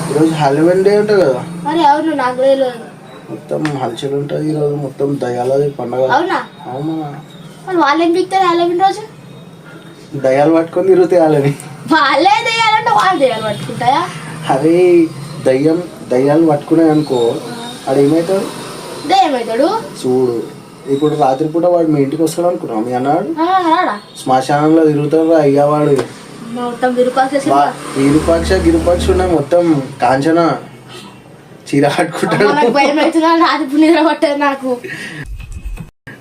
ఈరోజు Halloween day ఉంటుంది కదా. మరి అవును, నాకు తెలియదు. మొత్తం హల్చల్ ఉంటుంది ఈరోజు, మొత్తం దయాలది పండగ. అవునా? అవునా. వాళ్ళు ఏం పిక్తారు హాలోవీన్ రోజు? దయాలు పట్టుకొని తిరుగుతాయి వాళ్ళని. వాళ్ళే దయ్యాలంటే వాళ్ళు దయ్యాలు పట్టుకుంటాయా? అరే దయ్యాలు పట్టుకున్నాయి అనుకో, వాడు ఏమవుతాడు? దయ్యమవుతాడు. చూడు, ఇప్పుడు రాత్రిపూట వాడు మీ ఇంటికి వస్తాడు అనుకున్నావు. మీ అన్నాడు శ్మశానంలో తిరుగుతాడు అయ్యవాడు. మొత్తం విరూపాక్ష గిరుపాక్ష ఉన్నాయి, మొత్తం కాంచన చీర కట్టుకుంటాడు. భయం అవుతున్నా, రాత్రి నిద్ర పట్టదు నాకు.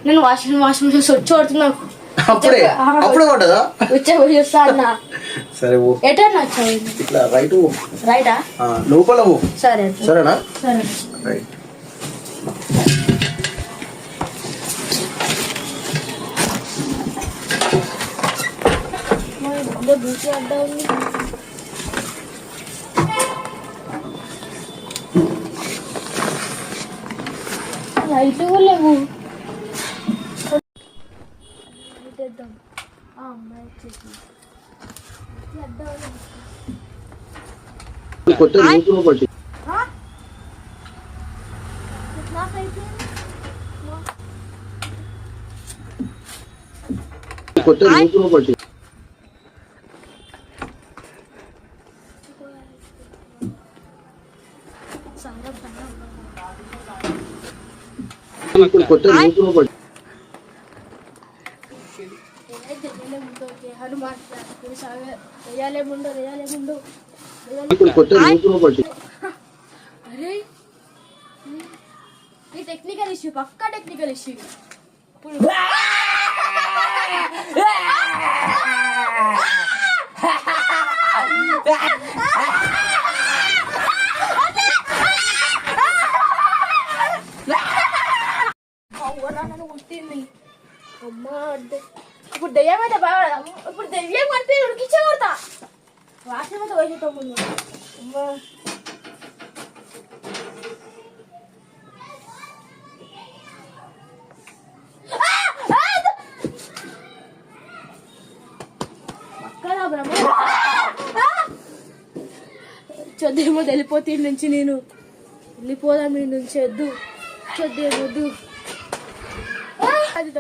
నేను వాషింగ్ మిషన్ వచ్చి కొడుతున్నా. అప్పుడే పడ్డదా? వచ్చే చూస్తా అన్న. సరే ఎటన్నా ఇట్లా రైటా లోపల సరే. సరేనా? సరే రైట్. బీచ్ అడ్డా ఉంది. లైట్లు కూడా లేవు. అమ్మాయి వచ్చేసి అరే ఈ టెక్నికల్ ఇష్యూ, పక్కా టెక్నికల్ ఇష్యూ. పుట్టింది అమ్మా. ఇప్పుడు దెయ్యం అయితే బాగా, ఇప్పుడు దెయ్యం అంటే ఉడికిచ్చే కొడతా. వాసన అయితే వేసేటో ముందు. అమ్మా చొద్దేమో వెళ్ళిపోతే నుంచి, నేను వెళ్ళిపోదాం మీ నుంచి. వద్దు చొద్దేమొద్దు. అది